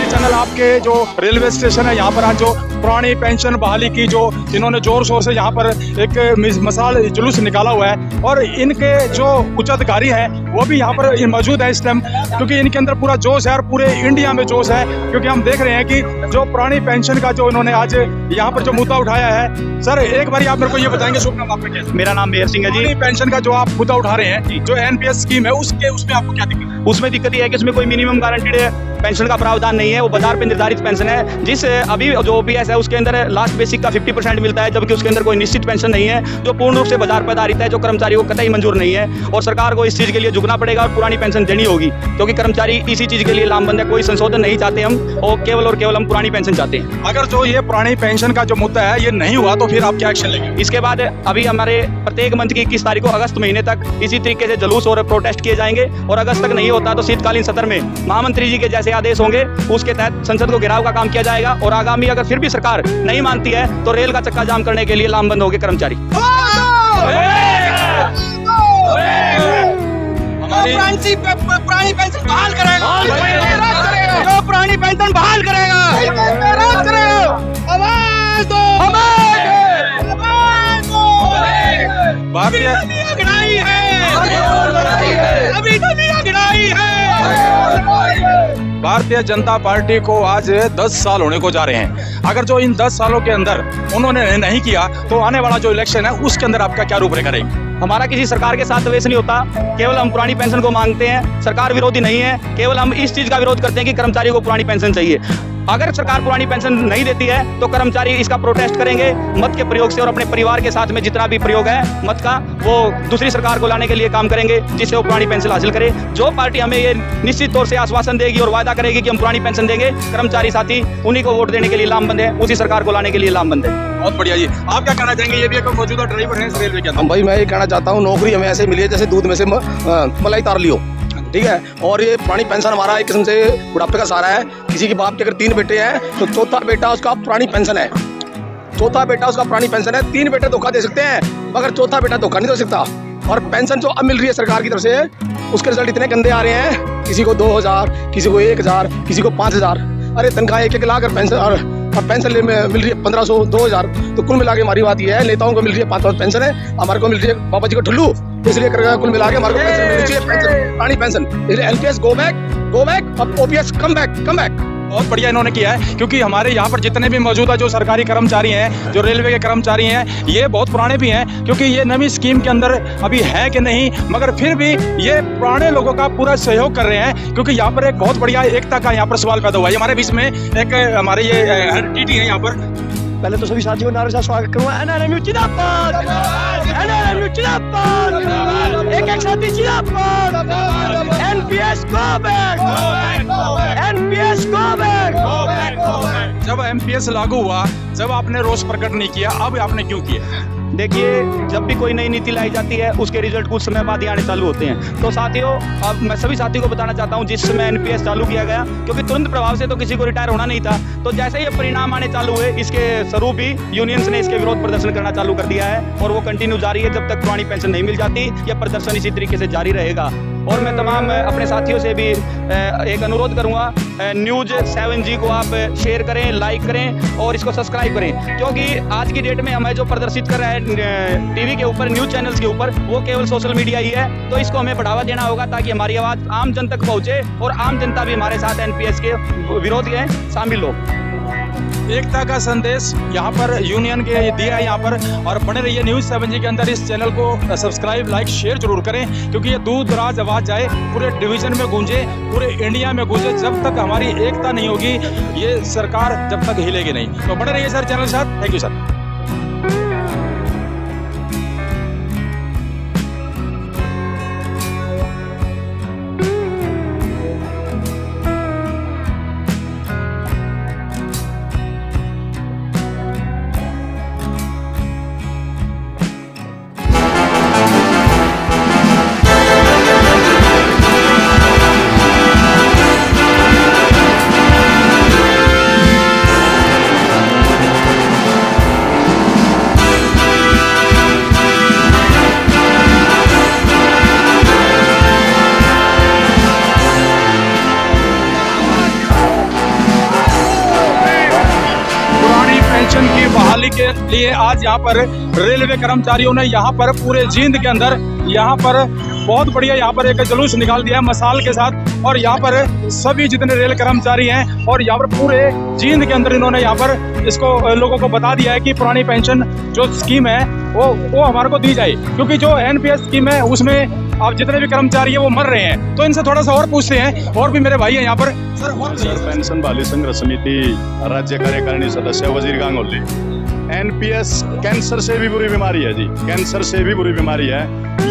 Channel आपके जो railway station है यहाँ पर आज जो पुरानी पेंशन बहाली की जो इन्होंने जोर शोर से यहाँ पर एक मसाल जुलूस निकाला हुआ है और इनके जो उच्च अधिकारी हैं वो भी यहाँ पर मौजूद है इस टाइम, क्योंकि इनके अंदर पूरा जोश है और पूरे इंडिया में जोश है, क्योंकि हम देख रहे हैं कि जो पुरानी पेंशन का जो इन्होंने आज यहाँ पर जो मुद्दा उठाया है। सर एक बार आप मेरे को ये बताएंगे, शुभ नाम आपका क्या है? मेरा नाम मेहर सिंह है जी। पेंशन का जो आप मुद्दा उठा रहे हैं, जो एनपीएस स्कीम है उसमें आपको क्या दिक्कत है? उसमें दिक्कत ये है कि उसमें कोई मिनिमम गारंटीड पेंशन का प्रावधान नहीं है, वो बाजार पे निर्धारित पेंशन है। जिस अभी जो ओपीएस है उसके अंदर लास्ट बेसिक का 50% मिलता है, जबकि उसके अंदर कोई निश्चित पेंशन नहीं है जो पूर्ण रूप से बाजार पर आधारित है, जो कर्मचारियों को कतई मंजूर नहीं है। और सरकार को इस चीज़ के लिए झुकना पड़ेगा और पुरानी पेंशन देनी होगी, क्योंकि कर्मचारी इसी चीज़ के लिए लामबंद है। कोई संशोधन नहीं चाहते हम, और केवल हम पुरानी पेंशन चाहते हैं। अगर जो ये पुरानी पेंशन का जो मुद्दा है ये नहीं हुआ तो फिर आप क्या एक्शन लेंगे? इसके बाद अभी हमारे प्रत्येक मंथ की 21 तारीख को अगस्त महीने तक इसी तरीके से जुलूस और प्रोटेस्ट किए जाएंगे, और अगस्त तक नहीं होता तो शीतकालीन सत्र में महामंत्री जी के जैसे आदेश होंगे, उसके तहत संसद को घेराव का काम किया जाएगा। और आगामी अगर फिर भी सरकार नहीं मानती है तो रेल का चक्का जाम करने के लिए लामबंद होंगे कर्मचारी। पुरानी पेंशन बहाल करेगा, पुरानी पेंशन बहाल करेगा। आवाज दो, भारतीय भारतीय जनता पार्टी को आज 10 साल होने को जा रहे हैं। अगर जो इन 10 सालों के अंदर उन्होंने नहीं किया तो आने वाला जो इलेक्शन है उसके अंदर आपका क्या रूपरेखा रहेगी? हमारा किसी सरकार के साथ द्वेष नहीं होता, केवल हम पुरानी पेंशन को मांगते हैं। सरकार विरोधी नहीं है, केवल हम इस चीज का विरोध करते हैं कि कर्मचारियों को पुरानी पेंशन चाहिए। अगर सरकार पुरानी पेंशन नहीं देती है तो कर्मचारी इसका प्रोटेस्ट करेंगे मत के प्रयोग से, और अपने परिवार के साथ में जितना भी प्रयोग है मत का वो दूसरी सरकार को लाने के लिए काम करेंगे, जिससे वो पुरानी पेंशन हासिल करे। जो पार्टी हमें ये निश्चित तौर से आश्वासन देगी और वादा करेगी कि हम पुरानी पेंशन देंगे, कर्मचारी साथी उन्हीं को वोट देने के लिए लामबंद है, उसी सरकार को लाने के लिए लामबंद है। बहुत बढ़िया जी। आप क्या कहना चाहेंगे? ये भी एक मौजूदा ड्राइवर है इस रेलवे के अंदर। भाई मैं ये कहना चाहता हूँ, नौकरी हमें ऐसे मिली है जैसे दूध में से मलाई तार लियो, ठीक है। और ये पुरानी पेंशन हमारा एक किस्म से बुढ़ापे का सहारा है। किसी के बाप के अगर 3 बेटे हैं तो चौथा बेटा उसका पुरानी पेंशन है, चौथा बेटा उसका पुरानी पेंशन है। 3 बेटे धोखा दे सकते हैं मगर चौथा बेटा धोखा नहीं दे सकता। और पेंशन जो अब मिल रही है सरकार की तरफ से, उसके रिजल्ट इतने गंदे आ रहे हैं, किसी को 2000, किसी को 1000, किसी को 5000। अरे तनख्वाह 1-1 लाख और पेंशन और पेंशन मिल रही है 1500, 2000। तो कुल मिला के हमारी बात यह है, नेताओं को मिल रही है 500 पेंशन है, हमारे को मिल रही है बाबा जी को ठुल्लू, इसलिए कुल मिला के हमारे को पेंशन मिलनी चाहिए, पेंशन पुरानी पेंशन। इसलिए एलपीएस गो बैक और ओपीएस कम बैक। बहुत बढ़िया इन्होंने किया है, क्योंकि हमारे यहाँ पर जितने भी मौजूदा जो सरकारी कर्मचारी हैं, जो रेलवे के कर्मचारी हैं, ये बहुत पुराने भी हैं, क्योंकि ये नई स्कीम के अंदर अभी है कि नहीं, मगर फिर भी ये पुराने लोगों का पूरा सहयोग कर रहे हैं, क्योंकि यहाँ पर एक बहुत बढ़िया एकता का यहाँ पर सवाल पैदा हुआ है। हमारे बीच में एक हमारे ये टीटी है यहाँ पर। पहले तो सभी साथियों नारे से स्वागत करूंगा। एनआरएमयू जिंदाबाद, एनआरएमयू जिंदाबाद, एक साथी जिंदाबाद, NPS go back, NPS go back. जब एमपीएस लागू हुआ, जब आपने रोष प्रकट नहीं किया, अब आपने क्यों किया? देखिए, जब भी कोई नई नीति लाई जाती है उसके रिजल्ट कुछ समय बाद ही आने चालू होते हैं। तो साथियों, अब मैं सभी साथियों को बताना चाहता हूं, जिस समय एनपीएस चालू किया गया, क्योंकि तुरंत प्रभाव से तो किसी को रिटायर होना नहीं था, तो जैसे ही परिणाम आने चालू हुए, इसके स्वरूप भी यूनियंस ने इसके विरोध प्रदर्शन करना चालू कर दिया है, और वो कंटिन्यू जारी है। जब तक पुरानी पेंशन नहीं मिल जाती, यह प्रदर्शन इसी तरीके से जारी रहेगा। और मैं तमाम अपने साथियों से भी एक अनुरोध करूंगा, न्यूज़ 7G को आप शेयर करें, लाइक करें और इसको सब्सक्राइब करें, क्योंकि आज की डेट में हमें जो प्रदर्शित कर रहा है टीवी के ऊपर, न्यूज़ चैनल्स के ऊपर, वो केवल सोशल मीडिया ही है। तो इसको हमें बढ़ावा देना होगा ताकि हमारी आवाज़ आम जन तक पहुँचे और आम जनता भी हमारे साथ एनपीएस के विरोध में शामिल हो। एकता का संदेश यहाँ पर यूनियन के दिया है यहाँ पर। और बने रहिए न्यूज़ 7G के अंदर। इस चैनल को सब्सक्राइब, लाइक, शेयर जरूर करें, क्योंकि ये दूर दराज आवाज़ जाए, पूरे डिवीजन में गूंजे, पूरे इंडिया में गूंजे। जब तक हमारी एकता नहीं होगी, ये सरकार जब तक हिलेगी नहीं। तो बने रहिए सर चैनल के साथ। Thank you sir. लिए आज यहाँ पर रेलवे कर्मचारियों ने यहाँ पर पूरे जींद के अंदर यहाँ पर बहुत बढ़िया यहाँ पर एक जुलूस निकाल दिया है मसाल के साथ। और यहाँ पर सभी जितने रेल कर्मचारी हैं और यहाँ पर पूरे जींद के अंदर इन्होंने यहाँ पर इसको लोगों को बता दिया है कि पुरानी पेंशन जो स्कीम है वो हमारे को दी जाए, क्योंकि जो एनपीएस स्कीम है उसमें अब जितने भी कर्मचारी है वो मर रहे हैं। तो इनसे थोड़ा सा और पूछते हैं, और भी मेरे भाई हैं यहाँ पर। सर पेंशन बहाली संघर्ष समिति राज्य कार्यकारिणी सदस्य वजीर गांगुली। एनपीएस कैंसर से भी बुरी बीमारी है जी, कैंसर से भी बुरी बीमारी है।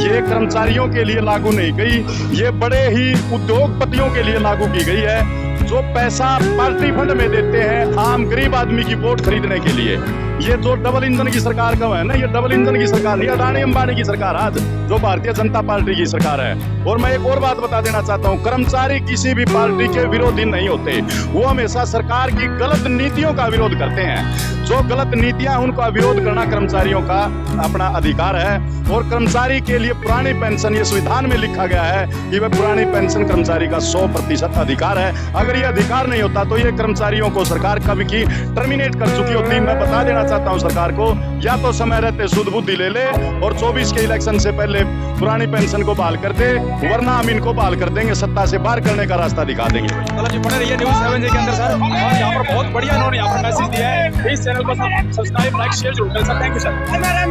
ये कर्मचारियों के लिए लागू नहीं गई, ये बड़े ही उद्योगपतियों के लिए लागू की गई है जो पैसा पार्टी फंड में देते हैं आम गरीब आदमी की वोट खरीदने के लिए। ये जो डबल इंजन की सरकार का है ना, ये डबल इंजन की सरकार नहीं, अडानी अंबानी की सरकार आज जो भारतीय जनता पार्टी की सरकार है। और मैं एक और बात बता देना चाहता हूँ, कर्मचारी किसी भी पार्टी के विरोधी नहीं होते, वो हमेशा सरकार की गलत नीतियों का विरोध करते हैं। जो गलत नीतियां उनका विरोध करना कर्मचारियों का अपना अधिकार है। और कर्मचारी के लिए पुरानी पेंशन, ये संविधान में लिखा गया है कि वह पुरानी पेंशन कर्मचारी का 100% अधिकार है। अगर ये अधिकार नहीं होता तो ये कर्मचारियों को सरकार कभी की टर्मिनेट कर चुकी होती। मैं बता देना चाहता हूं सरकार को, या तो समय रहते सुध बुद्धि ले ले और 24 के इलेक्शन से पहले पुरानी पेंशन को बहाल कर दे, वरना हम इनको बहाल कर देंगे, सत्ता से बाहर करने का रास्ता दिखा देंगे। चलो जी, बने रहिए न्यूज़ 7 के अंदर सर। और यहाँ पर बहुत बढ़िया इन्होंने यहाँ पर मैसेज दिया है। इस चैनल को सब्सक्राइब, लाइक, शेयर जरूर करें सर। Thank you sir.